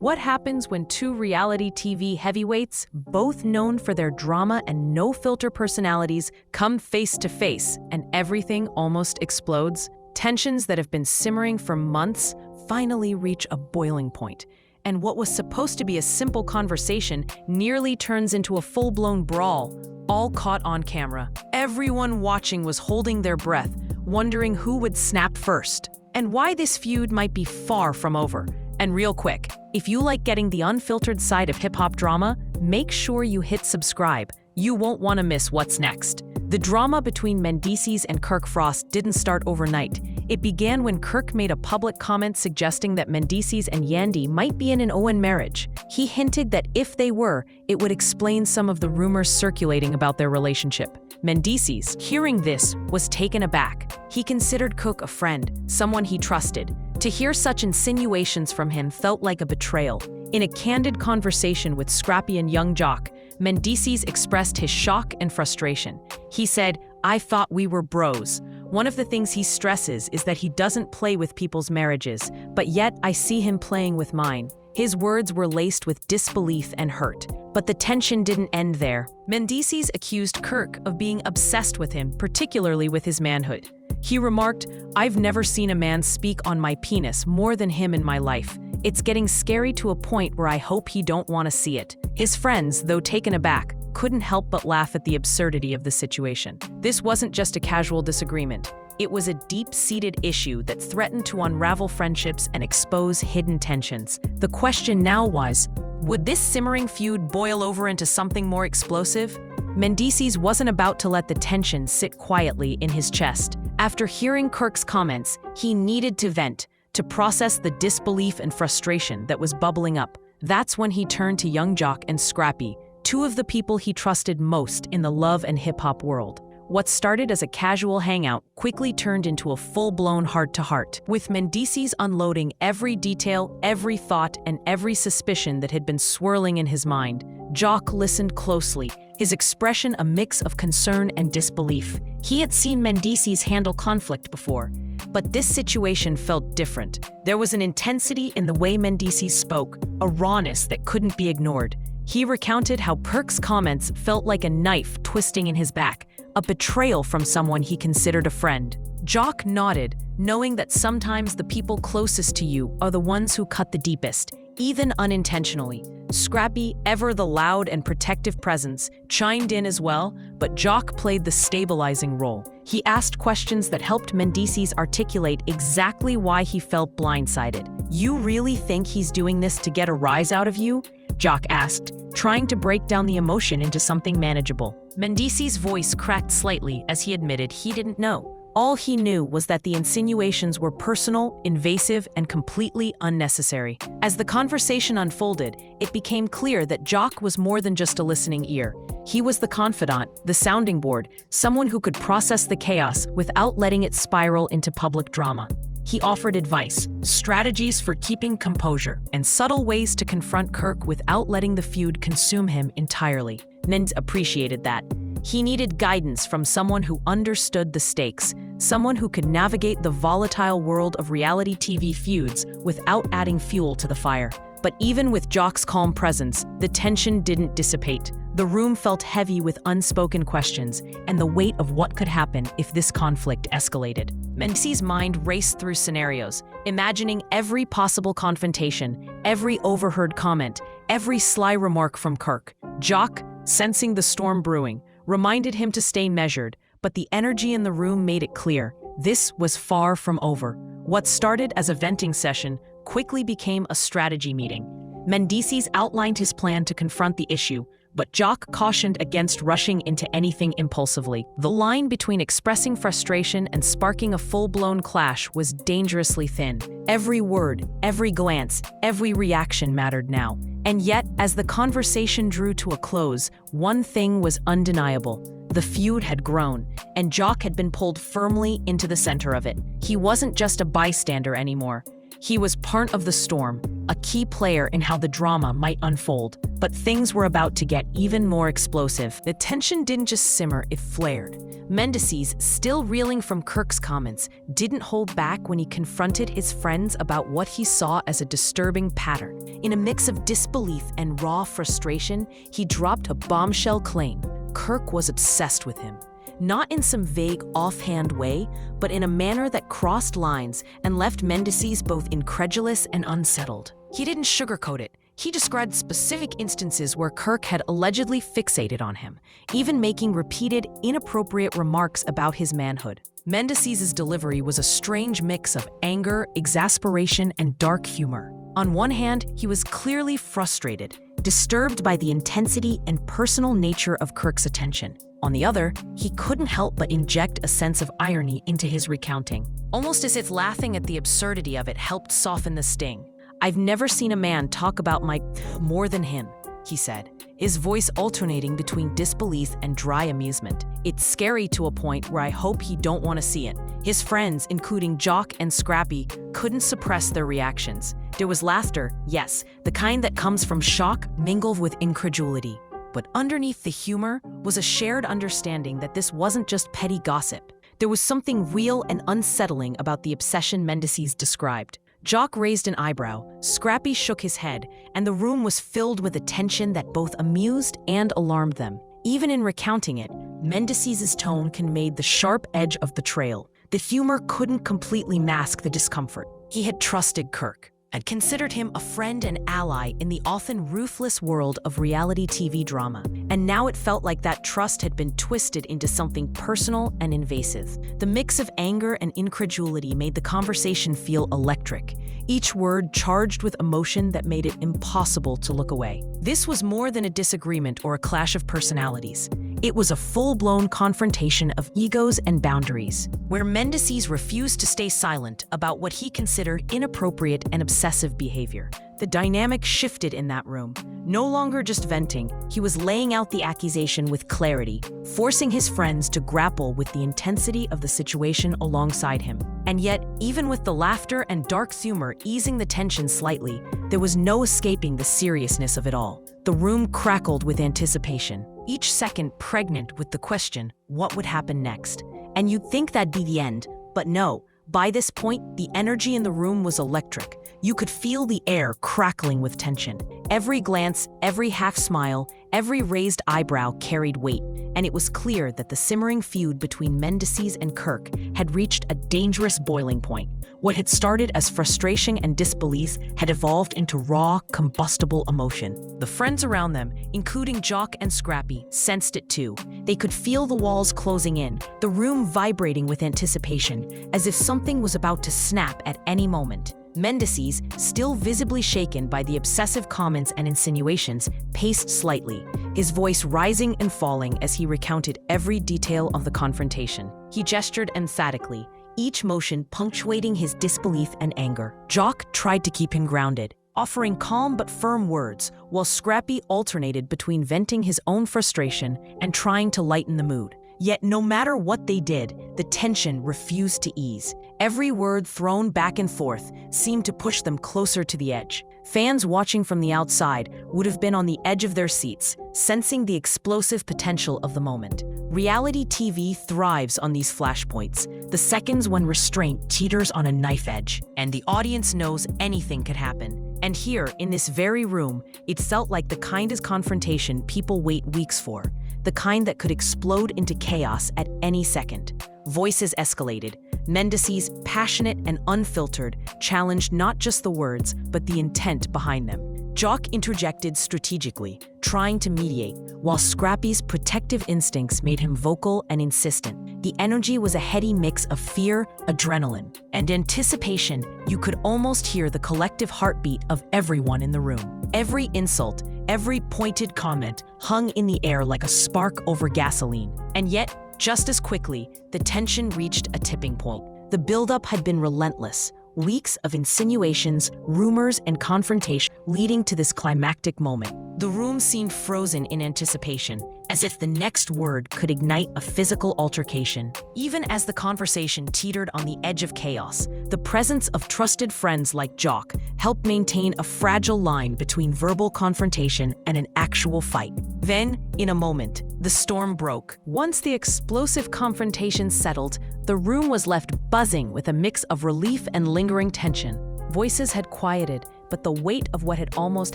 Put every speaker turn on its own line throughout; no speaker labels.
What happens when two reality TV heavyweights, both known for their drama and no-filter personalities, come face to face and everything almost explodes? Tensions that have been simmering for months finally reach a boiling point, and what was supposed to be a simple conversation nearly turns into a full-blown brawl, all caught on camera. Everyone watching was holding their breath, wondering who would snap first, and why this feud might be far from over. And real quick, if you like getting the unfiltered side of hip-hop drama, make sure you hit subscribe. You won't want to miss what's next. The drama between Mendeecees and Kirk Frost didn't start overnight. It began when Kirk made a public comment suggesting that Mendeecees and Yandy might be in an open marriage. He hinted that if they were, it would explain some of the rumors circulating about their relationship. Mendeecees, hearing this, was taken aback. He considered Kirk a friend, someone he trusted. To hear such insinuations from him felt like a betrayal. In a candid conversation with Scrappy and Young Joc, Mendeecees expressed his shock and frustration. He said, "I thought we were bros." One of the things he stresses is that he doesn't play with people's marriages, but yet I see him playing with mine. His words were laced with disbelief and hurt. But the tension didn't end there. Mendeecees accused Kirk of being obsessed with him, particularly with his manhood. He remarked, "I've never seen a man speak on my penis more than him in my life. It's getting scary to a point where I hope he don't want to see it." His friends, though taken aback, couldn't help but laugh at the absurdity of the situation. This wasn't just a casual disagreement. It was a deep-seated issue that threatened to unravel friendships and expose hidden tensions. The question now was, would this simmering feud boil over into something more explosive? Mendeecees wasn't about to let the tension sit quietly in his chest. After hearing Kirk's comments, he needed to vent, to process the disbelief and frustration that was bubbling up. That's when he turned to Young Joc and Scrappy, two of the people he trusted most in the love and hip-hop world. What started as a casual hangout quickly turned into a full-blown heart-to-heart, with Mendeecees unloading every detail, every thought, and every suspicion that had been swirling in his mind. Joc listened closely, his expression a mix of concern and disbelief. He had seen Mendeecees handle conflict before, but this situation felt different. There was an intensity in the way Mendeecees spoke, a rawness that couldn't be ignored. He recounted how Kirk's comments felt like a knife twisting in his back, a betrayal from someone he considered a friend. Joc nodded, knowing that sometimes the people closest to you are the ones who cut the deepest, even unintentionally. Scrappy, ever the loud and protective presence, chimed in as well, but Joc played the stabilizing role. He asked questions that helped Mendeecees articulate exactly why he felt blindsided. "You really think he's doing this to get a rise out of you?" Joc asked, trying to break down the emotion into something manageable. Mendeecees' voice cracked slightly as he admitted he didn't know. All he knew was that the insinuations were personal, invasive, and completely unnecessary. As the conversation unfolded, it became clear that Joc was more than just a listening ear. He was the confidant, the sounding board, someone who could process the chaos without letting it spiral into public drama. He offered advice, strategies for keeping composure, and subtle ways to confront Kirk without letting the feud consume him entirely. Mendeecees appreciated that. He needed guidance from someone who understood the stakes, someone who could navigate the volatile world of reality TV feuds without adding fuel to the fire. But even with Joc's calm presence, the tension didn't dissipate. The room felt heavy with unspoken questions and the weight of what could happen if this conflict escalated. Mendeecees' mind raced through scenarios, imagining every possible confrontation, every overheard comment, every sly remark from Kirk. Joc, sensing the storm brewing, reminded him to stay measured, but the energy in the room made it clear. This was far from over. What started as a venting session quickly became a strategy meeting. Mendeecees outlined his plan to confront the issue, but Joc cautioned against rushing into anything impulsively. The line between expressing frustration and sparking a full-blown clash was dangerously thin. Every word, every glance, every reaction mattered now. And yet, as the conversation drew to a close, one thing was undeniable. The feud had grown, and Joc had been pulled firmly into the center of it. He wasn't just a bystander anymore. He was part of the storm, a key player in how the drama might unfold. But things were about to get even more explosive. The tension didn't just simmer, it flared. Mendeecees, still reeling from Kirk's comments, didn't hold back when he confronted his friends about what he saw as a disturbing pattern. In a mix of disbelief and raw frustration, he dropped a bombshell claim. Kirk was obsessed with him. Not in some vague, offhand way, but in a manner that crossed lines and left Mendeecees both incredulous and unsettled. He didn't sugarcoat it. He described specific instances where Kirk had allegedly fixated on him, even making repeated, inappropriate remarks about his manhood. Mendeecees' delivery was a strange mix of anger, exasperation, and dark humor. On one hand, he was clearly frustrated, disturbed by the intensity and personal nature of Kirk's attention. On the other, he couldn't help but inject a sense of irony into his recounting, almost as if laughing at the absurdity of it helped soften the sting. "I've never seen a man talk about my more than him," he said, his voice alternating between disbelief and dry amusement. "It's scary to a point where I hope he don't want to see it." His friends, including Joc and Scrappy, couldn't suppress their reactions. There was laughter, yes, the kind that comes from shock mingled with incredulity. But underneath the humor was a shared understanding that this wasn't just petty gossip. There was something real and unsettling about the obsession Mendeecees described. Joc raised an eyebrow, Scrappy shook his head, and the room was filled with a tension that both amused and alarmed them. Even in recounting it, Mendeecees' tone conveyed the sharp edge of betrayal. The humor couldn't completely mask the discomfort. He had trusted Kirk, and considered him a friend and ally in the often ruthless world of reality TV drama. And now it felt like that trust had been twisted into something personal and invasive. The mix of anger and incredulity made the conversation feel electric, each word charged with emotion that made it impossible to look away. This was more than a disagreement or a clash of personalities. It was a full-blown confrontation of egos and boundaries, where Mendeecees refused to stay silent about what he considered inappropriate and obsessive behavior. The dynamic shifted in that room. No longer just venting, he was laying out the accusation with clarity, forcing his friends to grapple with the intensity of the situation alongside him. And yet, even with the laughter and dark humor easing the tension slightly, there was no escaping the seriousness of it all. The room crackled with anticipation, each second pregnant with the question, what would happen next? And you'd think that'd be the end, but no. By this point, the energy in the room was electric. You could feel the air crackling with tension. Every glance, every half-smile, every raised eyebrow carried weight, and it was clear that the simmering feud between Mendeecees and Kirk had reached a dangerous boiling point. What had started as frustration and disbelief had evolved into raw, combustible emotion. The friends around them, including Joc and Scrappy, sensed it too. They could feel the walls closing in, the room vibrating with anticipation, as if something was about to snap at any moment. Mendeecees, still visibly shaken by the obsessive comments and insinuations, paced slightly, his voice rising and falling as he recounted every detail of the confrontation. He gestured emphatically, each motion punctuating his disbelief and anger. Joc tried to keep him grounded, offering calm but firm words, while Scrappy alternated between venting his own frustration and trying to lighten the mood. Yet no matter what they did, the tension refused to ease. Every word thrown back and forth seemed to push them closer to the edge. Fans watching from the outside would have been on the edge of their seats, sensing the explosive potential of the moment. Reality TV thrives on these flashpoints, the seconds when restraint teeters on a knife edge, and the audience knows anything could happen. And here, in this very room, it felt like the kind of confrontation people wait weeks for, the kind that could explode into chaos at any second. Voices escalated. Mendeecees, passionate and unfiltered, challenged not just the words, but the intent behind them. Joc interjected strategically, trying to mediate, while Scrappy's protective instincts made him vocal and insistent. The energy was a heady mix of fear, adrenaline, and anticipation. You could almost hear the collective heartbeat of everyone in the room. Every insult, every pointed comment hung in the air like a spark over gasoline. And yet, just as quickly, the tension reached a tipping point. The buildup had been relentless. Weeks of insinuations, rumors, and confrontation leading to this climactic moment. The room seemed frozen in anticipation, as if the next word could ignite a physical altercation. Even as the conversation teetered on the edge of chaos, the presence of trusted friends like Joc helped maintain a fragile line between verbal confrontation and an actual fight. Then, in a moment, the storm broke. Once the explosive confrontation settled, the room was left buzzing with a mix of relief and lingering tension. Voices had quieted, but the weight of what had almost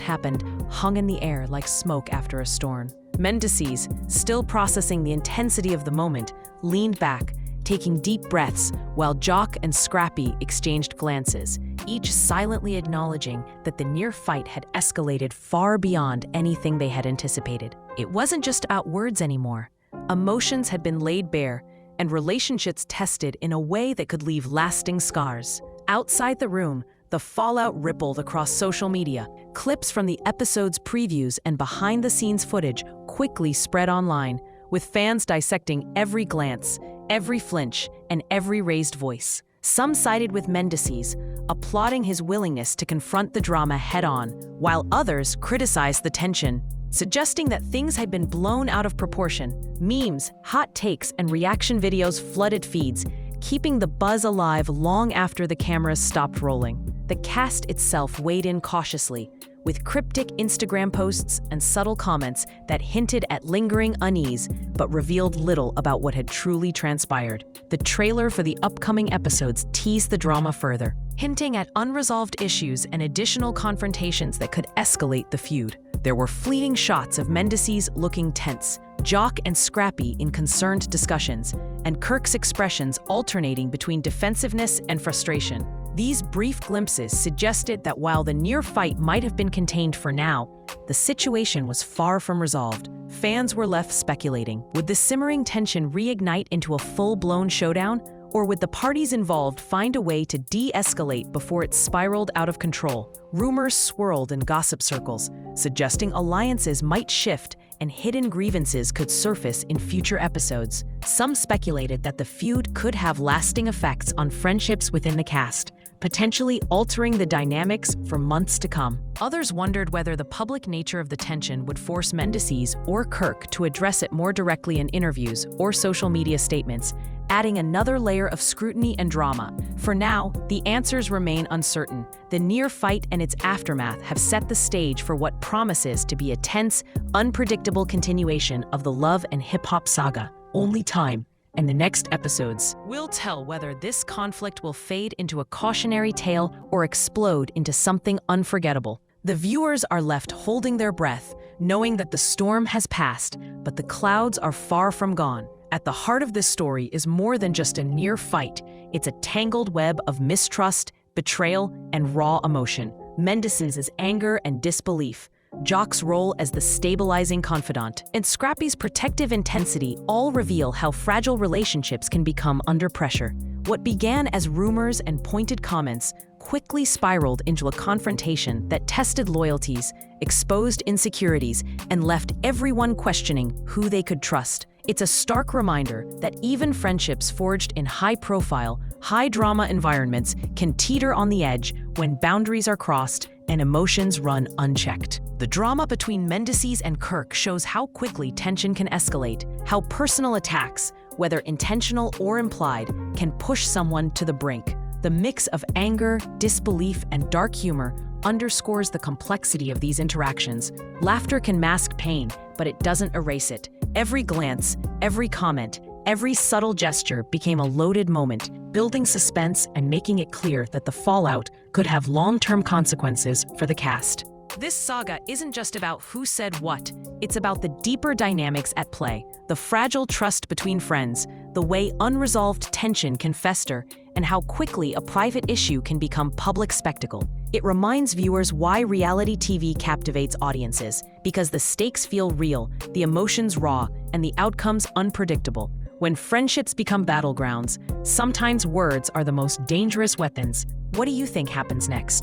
happened hung in the air like smoke after a storm. Mendeecees, still processing the intensity of the moment, leaned back, taking deep breaths, while Joc and Scrappy exchanged glances, each silently acknowledging that the near fight had escalated far beyond anything they had anticipated. It wasn't just about words anymore. Emotions had been laid bare, and relationships tested in a way that could leave lasting scars. Outside the room, the fallout rippled across social media. Clips from the episode's previews and behind-the-scenes footage quickly spread online, with fans dissecting every glance, every flinch, and every raised voice. Some sided with Mendeecees, applauding his willingness to confront the drama head-on, while others criticized the tension, suggesting that things had been blown out of proportion. Memes, hot takes, and reaction videos flooded feeds, keeping the buzz alive long after the cameras stopped rolling. The cast itself weighed in cautiously, with cryptic Instagram posts and subtle comments that hinted at lingering unease but revealed little about what had truly transpired. The trailer for the upcoming episodes teased the drama further, hinting at unresolved issues and additional confrontations that could escalate the feud. There were fleeting shots of Mendeecees looking tense, Joc and Scrappy in concerned discussions, and Kirk's expressions alternating between defensiveness and frustration. These brief glimpses suggested that while the near fight might have been contained for now, the situation was far from resolved. Fans were left speculating. Would the simmering tension reignite into a full-blown showdown? Or would the parties involved find a way to de-escalate before it spiraled out of control? Rumors swirled in gossip circles, suggesting alliances might shift and hidden grievances could surface in future episodes. Some speculated that the feud could have lasting effects on friendships within the cast, potentially altering the dynamics for months to come. Others wondered whether the public nature of the tension would force Mendeecees or Kirk to address it more directly in interviews or social media statements, adding another layer of scrutiny and drama. For now, the answers remain uncertain. The near fight and its aftermath have set the stage for what promises to be a tense, unpredictable continuation of the love and hip-hop saga. Only time and the next episodes will tell whether this conflict will fade into a cautionary tale or explode into something unforgettable. The viewers are left holding their breath, knowing that the storm has passed, but the clouds are far from gone. At the heart of this story is more than just a near fight. It's a tangled web of mistrust, betrayal, and raw emotion. Mendeecees' anger and disbelief, Joc's role as the stabilizing confidant, and Scrappy's protective intensity all reveal how fragile relationships can become under pressure. What began as rumors and pointed comments quickly spiraled into a confrontation that tested loyalties, exposed insecurities, and left everyone questioning who they could trust. It's a stark reminder that even friendships forged in high-profile, high-drama environments can teeter on the edge when boundaries are crossed and emotions run unchecked. The drama between Mendeecees and Kirk shows how quickly tension can escalate, how personal attacks, whether intentional or implied, can push someone to the brink. The mix of anger, disbelief, and dark humor underscores the complexity of these interactions. Laughter can mask pain, but it doesn't erase it. Every glance, every comment, every subtle gesture became a loaded moment, building suspense and making it clear that the fallout could have long-term consequences for the cast. This saga isn't just about who said what, it's about the deeper dynamics at play, the fragile trust between friends, the way unresolved tension can fester, and how quickly a private issue can become public spectacle. It reminds viewers why reality TV captivates audiences, because the stakes feel real, the emotions raw, and the outcomes unpredictable. When friendships become battlegrounds, sometimes words are the most dangerous weapons. What do you think happens next?